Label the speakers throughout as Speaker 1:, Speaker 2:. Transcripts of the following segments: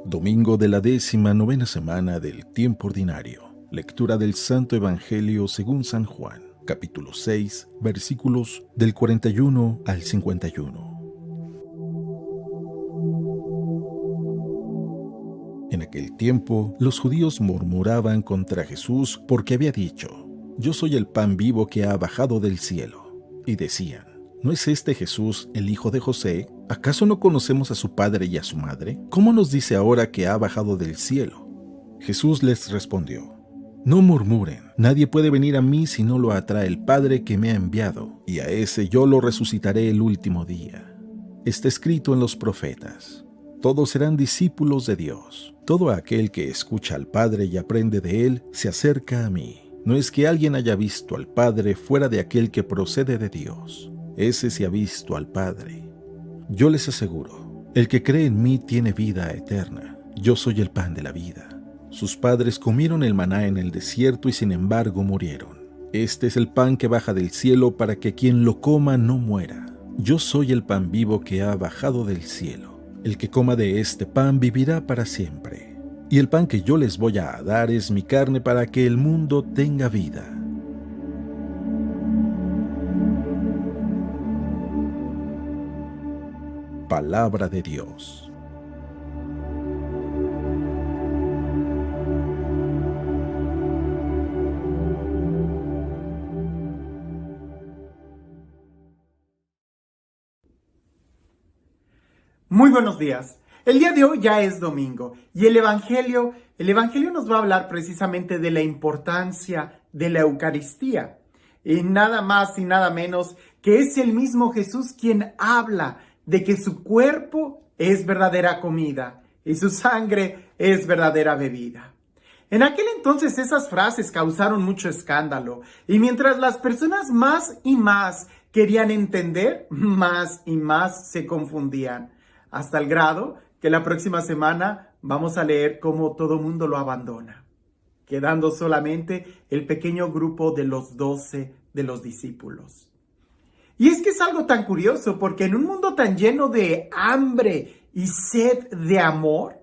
Speaker 1: Domingo de la 19ª semana del tiempo ordinario. Lectura del Santo Evangelio según San Juan, capítulo 6, versículos del 41 al 51. En aquel tiempo, los judíos murmuraban contra Jesús porque había dicho: «Yo soy el pan vivo que ha bajado del cielo». Y decían: ¿No es este Jesús el hijo de José? ¿Acaso no conocemos a su padre y a su madre? ¿Cómo nos dice ahora que ha bajado del cielo? Jesús les respondió: «No murmuren, nadie puede venir a mí si no lo atrae el Padre que me ha enviado, y a ese yo lo resucitaré el último día. Está escrito en los profetas: todos serán discípulos de Dios. Todo aquel que escucha al Padre y aprende de él se acerca a mí. No es que alguien haya visto al Padre fuera de aquel que procede de Dios. Ese sí ha visto al Padre. Yo les aseguro, el que cree en mí tiene vida eterna. Yo soy el pan de la vida. Sus padres comieron el maná en el desierto y sin embargo murieron. Este es el pan que baja del cielo para que quien lo coma no muera. Yo soy el pan vivo que ha bajado del cielo. El que coma de este pan vivirá para siempre. Y el pan que yo les voy a dar es mi carne para que el mundo tenga vida». Palabra de Dios.
Speaker 2: Muy buenos días. El día de hoy ya es domingo y el Evangelio nos va a hablar precisamente de la importancia de la Eucaristía. Y nada más y nada menos que es el mismo Jesús quien habla de que su cuerpo es verdadera comida y su sangre es verdadera bebida. En aquel entonces esas frases causaron mucho escándalo y mientras las personas más y más querían entender, más y más se confundían, hasta el grado que la próxima semana vamos a leer cómo todo mundo lo abandona, quedando solamente el pequeño grupo de los 12 de los discípulos. Y es que es algo tan curioso porque en un mundo tan lleno de hambre y sed de amor,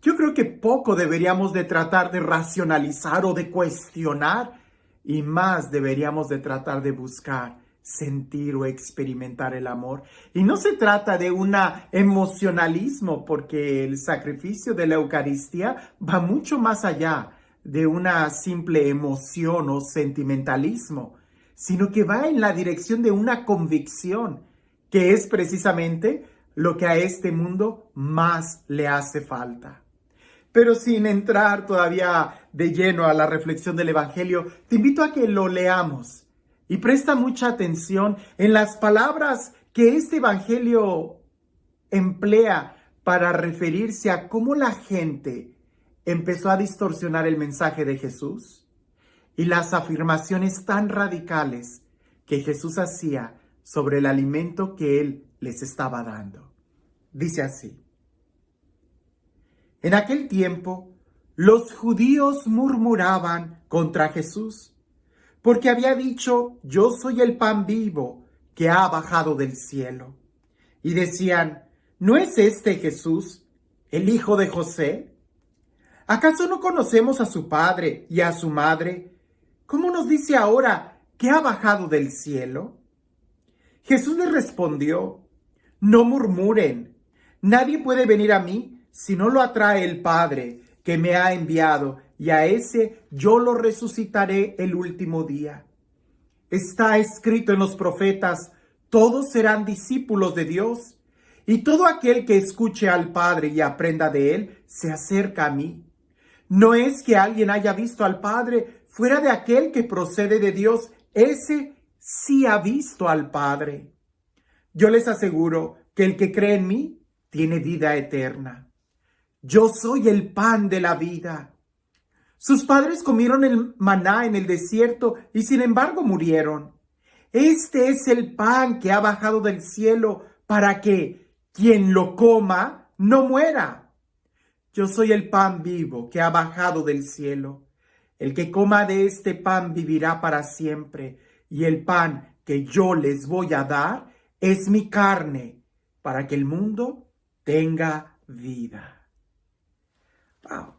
Speaker 2: yo creo que poco deberíamos de tratar de racionalizar o de cuestionar y más deberíamos de tratar de buscar, sentir o experimentar el amor. Y no se trata de un emocionalismo porque el sacrificio de la Eucaristía va mucho más allá de una simple emoción o sentimentalismo, sino que va en la dirección de una convicción, que es precisamente lo que a este mundo más le hace falta. Pero sin entrar todavía de lleno a la reflexión del Evangelio, te invito a que lo leamos y presta mucha atención en las palabras que este Evangelio emplea para referirse a cómo la gente empezó a distorsionar el mensaje de Jesús y las afirmaciones tan radicales que Jesús hacía sobre el alimento que Él les estaba dando. Dice así: en aquel tiempo, los judíos murmuraban contra Jesús, porque había dicho: «Yo soy el pan vivo que ha bajado del cielo». Y decían: ¿no es este Jesús, el hijo de José? ¿Acaso no conocemos a su padre y a su madre? ¿Cómo nos dice ahora que ha bajado del cielo? Jesús les respondió: «No murmuren, nadie puede venir a mí si no lo atrae el Padre que me ha enviado, y a ese yo lo resucitaré el último día. Está escrito en los profetas: todos serán discípulos de Dios, y todo aquel que escuche al Padre y aprenda de él, se acerca a mí. No es que alguien haya visto al Padre fuera de aquel que procede de Dios, ese sí ha visto al Padre. Yo les aseguro que el que cree en mí tiene vida eterna. Yo soy el pan de la vida». Sus padres comieron el maná en el desierto y sin embargo murieron. Este es el pan que ha bajado del cielo para que quien lo coma no muera. Yo soy el pan vivo que ha bajado del cielo. El que coma de este pan vivirá para siempre, y el pan que yo les voy a dar es mi carne, para que el mundo tenga vida. Wow.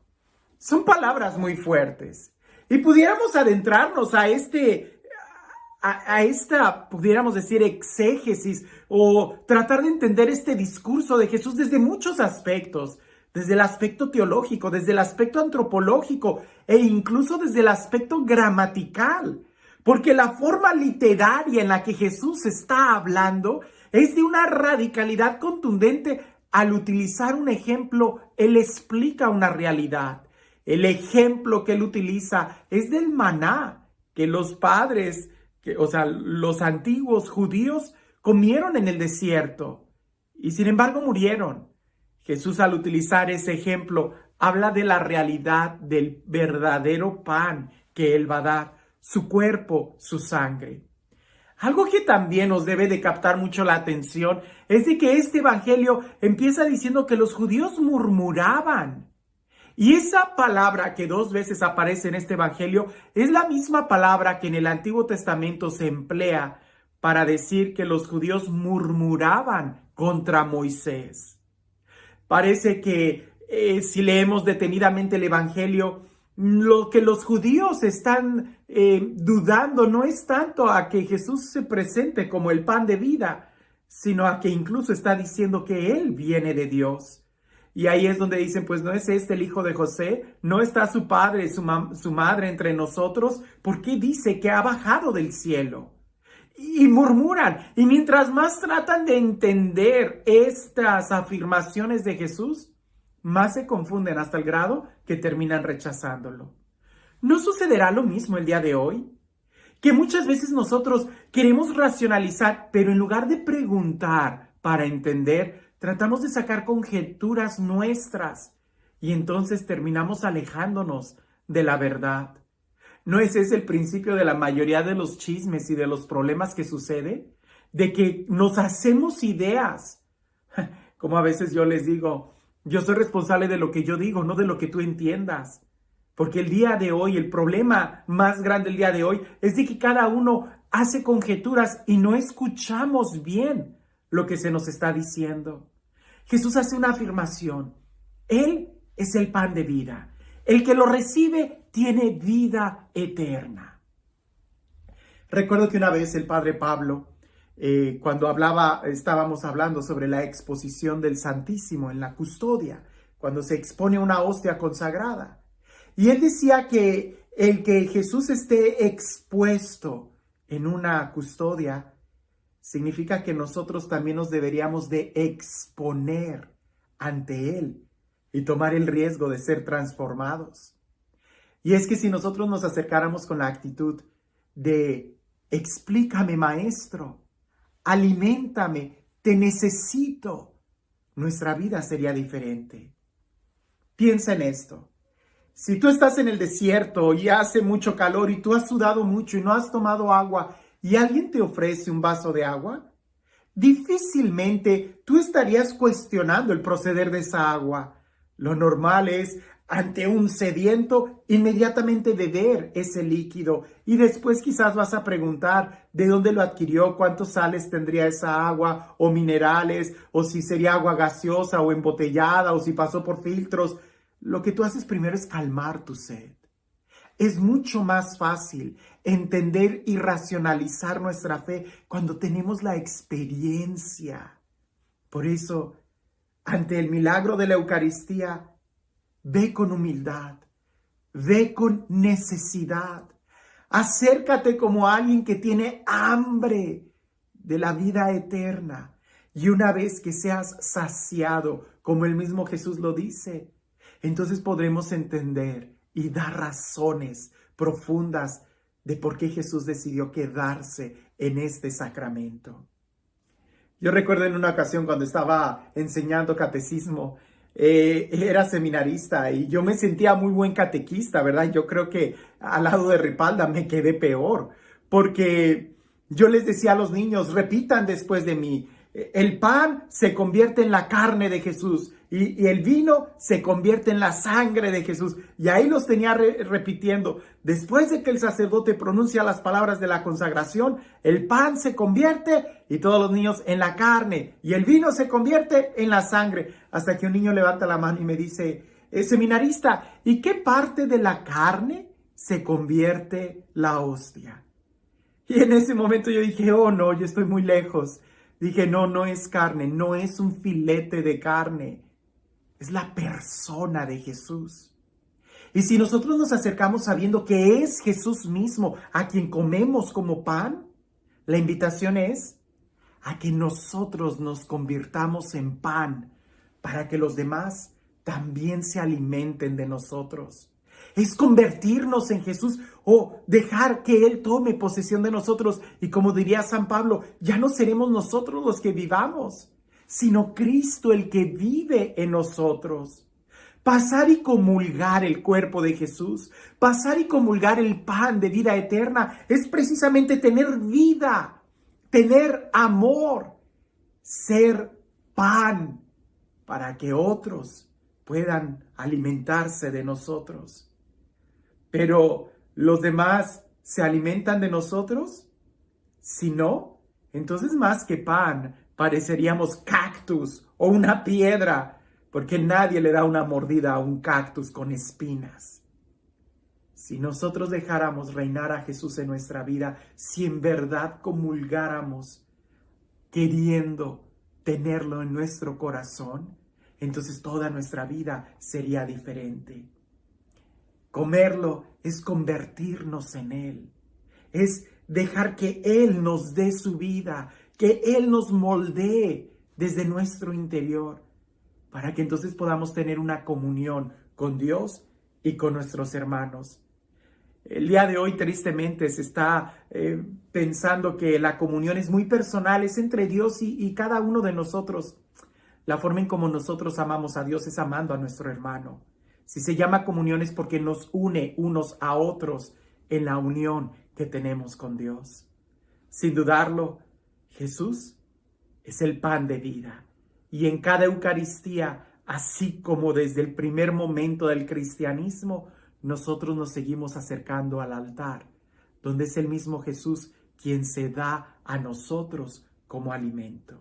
Speaker 2: Son palabras muy fuertes. Y pudiéramos adentrarnos a esta, pudiéramos decir, exégesis o tratar de entender este discurso de Jesús desde muchos aspectos, desde el aspecto teológico, desde el aspecto antropológico e incluso desde el aspecto gramatical. Porque la forma literaria en la que Jesús está hablando es de una radicalidad contundente. Al utilizar un ejemplo, Él explica una realidad. El ejemplo que Él utiliza es del maná, que los padres, los antiguos judíos comieron en el desierto y sin embargo murieron. Jesús, al utilizar ese ejemplo, habla de la realidad del verdadero pan que Él va a dar, su cuerpo, su sangre. Algo que también nos debe de captar mucho la atención es de que este evangelio empieza diciendo que los judíos murmuraban. Y esa palabra que 2 veces aparece en este evangelio es la misma palabra que en el Antiguo Testamento se emplea para decir que los judíos murmuraban contra Moisés. Parece que si leemos detenidamente el evangelio, lo que los judíos están dudando no es tanto a que Jesús se presente como el pan de vida, sino a que incluso está diciendo que Él viene de Dios. Y ahí es donde dicen, pues no es este el hijo de José, no está su padre, su madre entre nosotros, ¿por qué dice que ha bajado del cielo? Y murmuran, y mientras más tratan de entender estas afirmaciones de Jesús, más se confunden hasta el grado que terminan rechazándolo. ¿No sucederá lo mismo el día de hoy? Que muchas veces nosotros queremos racionalizar, pero en lugar de preguntar para entender, tratamos de sacar conjeturas nuestras y entonces terminamos alejándonos de la verdad. ¿No ese es el principio de la mayoría de los chismes y de los problemas que sucede? De que nos hacemos ideas. Como a veces yo les digo, yo soy responsable de lo que yo digo, no de lo que tú entiendas. Porque el día de hoy, el problema más grande del día de hoy es de que cada uno hace conjeturas y no escuchamos bien lo que se nos está diciendo. Jesús hace una afirmación. Él es el pan de vida. El que lo recibe tiene vida eterna. Recuerdo que una vez el padre Pablo, cuando estábamos hablando sobre la exposición del Santísimo en la custodia, cuando se expone una hostia consagrada. Y él decía que el que Jesús esté expuesto en una custodia significa que nosotros también nos deberíamos de exponer ante Él y tomar el riesgo de ser transformados. Y es que si nosotros nos acercáramos con la actitud de explícame, maestro, aliméntame, te necesito, nuestra vida sería diferente. Piensa en esto. Si tú estás en el desierto y hace mucho calor y tú has sudado mucho y no has tomado agua y alguien te ofrece un vaso de agua, difícilmente tú estarías cuestionando el proceder de esa agua. Lo normal es, ante un sediento, inmediatamente beber ese líquido y después quizás vas a preguntar de dónde lo adquirió, cuántos sales tendría esa agua o minerales, o si sería agua gaseosa o embotellada o si pasó por filtros. Lo que tú haces primero es calmar tu sed. Es mucho más fácil entender y racionalizar nuestra fe cuando tenemos la experiencia. Por eso, ante el milagro de la Eucaristía, ve con humildad, ve con necesidad. Acércate como alguien que tiene hambre de la vida eterna. Y una vez que seas saciado, como el mismo Jesús lo dice, entonces podremos entender y dar razones profundas de por qué Jesús decidió quedarse en este sacramento. Yo recuerdo en una ocasión cuando estaba enseñando catecismo, era seminarista y yo me sentía muy buen catequista, ¿verdad? Yo creo que al lado de Ripalda me quedé peor, porque yo les decía a los niños, repitan después de mí, el pan se convierte en la carne de Jesús y el vino se convierte en la sangre de Jesús. Y ahí los tenía repitiendo. Después de que el sacerdote pronuncia las palabras de la consagración, el pan se convierte, y todos los niños, en la carne, y el vino se convierte en la sangre. Hasta que un niño levanta la mano y me dice, seminarista, ¿y qué parte de la carne se convierte la hostia? Y en ese momento yo dije, oh no, yo estoy muy lejos. Dije, no, no es carne, no es un filete de carne, es la persona de Jesús. Y si nosotros nos acercamos sabiendo que es Jesús mismo a quien comemos como pan, la invitación es a que nosotros nos convirtamos en pan para que los demás también se alimenten de nosotros. Es convertirnos en Jesús o dejar que Él tome posesión de nosotros. Y como diría San Pablo, ya no seremos nosotros los que vivamos, sino Cristo el que vive en nosotros. Pasar y comulgar el cuerpo de Jesús, pasar y comulgar el pan de vida eterna, es precisamente tener vida, tener amor, ser pan para que otros puedan alimentarse de nosotros. Pero ¿los demás se alimentan de nosotros? Si no, entonces más que pan, pareceríamos cactus o una piedra, porque nadie le da una mordida a un cactus con espinas. Si nosotros dejáramos reinar a Jesús en nuestra vida, si en verdad comulgáramos queriendo tenerlo en nuestro corazón, entonces toda nuestra vida sería diferente. Comerlo es convertirnos en Él, es dejar que Él nos dé su vida, que Él nos moldee desde nuestro interior, para que entonces podamos tener una comunión con Dios y con nuestros hermanos. El día de hoy, tristemente, se está pensando que la comunión es muy personal, es entre Dios y cada uno de nosotros. La forma en como nosotros amamos a Dios es amando a nuestro hermano. Si se llama comunión es porque nos une unos a otros en la unión que tenemos con Dios. Sin dudarlo, Jesús es el pan de vida. Y en cada Eucaristía, así como desde el primer momento del cristianismo, nosotros nos seguimos acercando al altar, donde es el mismo Jesús quien se da a nosotros como alimento.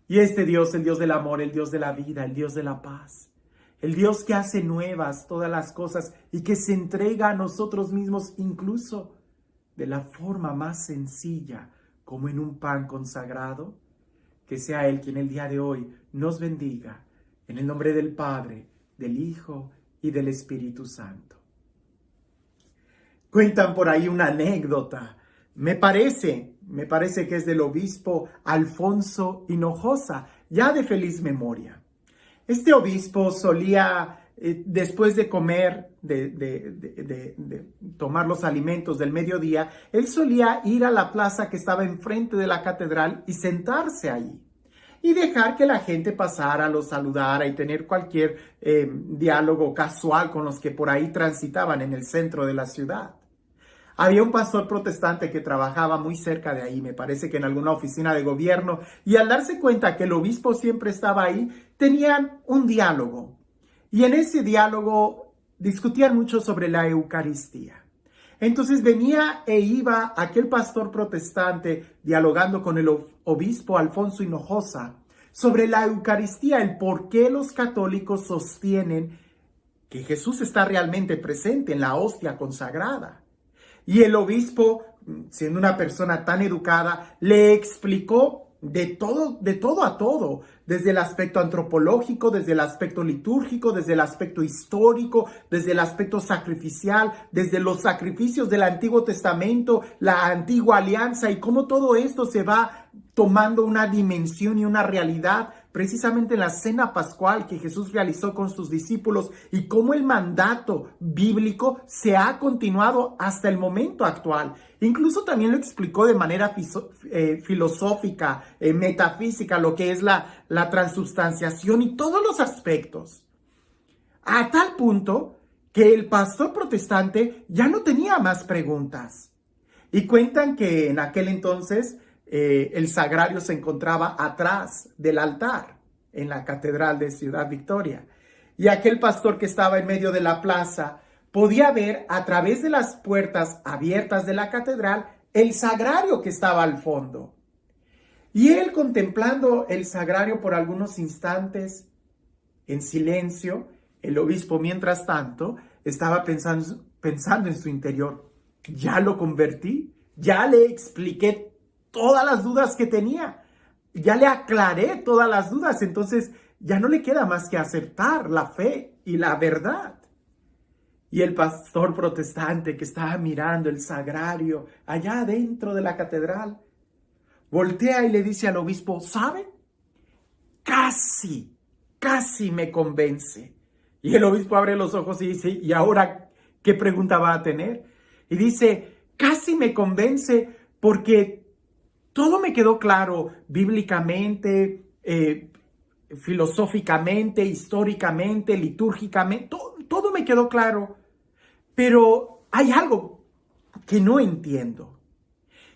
Speaker 2: Y este Dios, el Dios del amor, el Dios de la vida, el Dios de la paz, el Dios que hace nuevas todas las cosas y que se entrega a nosotros mismos incluso de la forma más sencilla, como en un pan consagrado, que sea Él quien el día de hoy nos bendiga, en el nombre del Padre, del Hijo y del Espíritu Santo. Cuentan por ahí una anécdota, me parece que es del obispo Alfonso Hinojosa, ya de feliz memoria. Este obispo solía, después de comer, de tomar los alimentos del mediodía, él solía ir a la plaza que estaba enfrente de la catedral y sentarse allí. Y dejar que la gente pasara, lo saludara y tener cualquier diálogo casual con los que por ahí transitaban en el centro de la ciudad. Había un pastor protestante que trabajaba muy cerca de ahí, me parece que en alguna oficina de gobierno, y al darse cuenta que el obispo siempre estaba ahí, tenían un diálogo. Y en ese diálogo discutían mucho sobre la Eucaristía. Entonces venía e iba aquel pastor protestante dialogando con el obispo Alfonso Hinojosa sobre la Eucaristía, el por qué los católicos sostienen que Jesús está realmente presente en la hostia consagrada. Y el obispo, siendo una persona tan educada, le explicó de todo a todo, desde el aspecto antropológico, desde el aspecto litúrgico, desde el aspecto histórico, desde el aspecto sacrificial, desde los sacrificios del Antiguo Testamento, la antigua alianza y cómo todo esto se va tomando una dimensión y una realidad precisamente en la cena pascual que Jesús realizó con sus discípulos y cómo el mandato bíblico se ha continuado hasta el momento actual. Incluso también lo explicó de manera filosófica, metafísica, lo que es la transubstanciación y todos los aspectos. A tal punto que el pastor protestante ya no tenía más preguntas. Y cuentan que en aquel entonces el sagrario se encontraba atrás del altar en la catedral de Ciudad Victoria. Y aquel pastor que estaba en medio de la plaza podía ver a través de las puertas abiertas de la catedral el sagrario que estaba al fondo. Y él, contemplando el sagrario por algunos instantes en silencio, El obispo, mientras tanto, estaba pensando en su interior, ya lo convertí, ya le expliqué todas las dudas que tenía, ya le aclaré todas las dudas, entonces ya no le queda más que aceptar la fe y la verdad. Y el pastor protestante que estaba mirando el sagrario allá adentro de la catedral, voltea y le dice al obispo, ¿sabe? Casi me convence. Y el obispo abre los ojos y dice, ¿y ahora qué pregunta va a tener? Y dice, casi me convence porque todo me quedó claro bíblicamente, filosóficamente, históricamente, litúrgicamente, todo me quedó claro. Pero hay algo que no entiendo.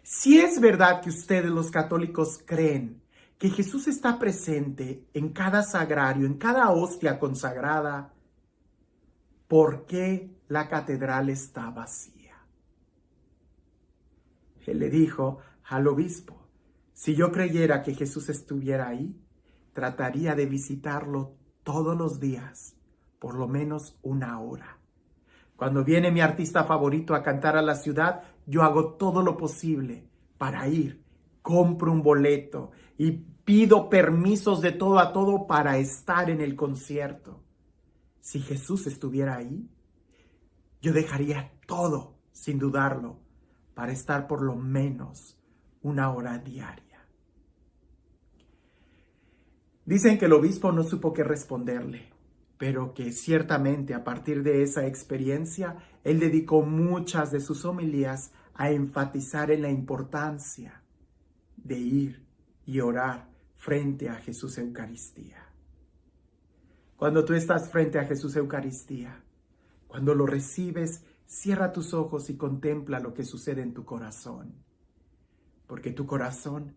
Speaker 2: Si es verdad que ustedes los católicos creen que Jesús está presente en cada sagrario, en cada hostia consagrada, ¿por qué la catedral está vacía? Él le dijo al obispo, si yo creyera que Jesús estuviera ahí, trataría de visitarlo todos los días, por lo menos 1 hora. Cuando viene mi artista favorito a cantar a la ciudad, yo hago todo lo posible para ir. Compro un boleto y pido permisos de todo a todo para estar en el concierto. Si Jesús estuviera ahí, yo dejaría todo, sin dudarlo, para estar por lo menos 1 hora diaria. Dicen que el obispo no supo qué responderle, pero que ciertamente a partir de esa experiencia, él dedicó muchas de sus homilías a enfatizar en la importancia de ir y orar frente a Jesús Eucaristía. Cuando tú estás frente a Jesús Eucaristía, cuando lo recibes, cierra tus ojos y contempla lo que sucede en tu corazón, porque tu corazón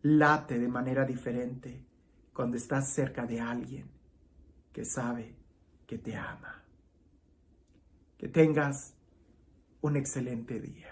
Speaker 2: late de manera diferente cuando estás cerca de alguien que sabe que te ama. Que tengas un excelente día.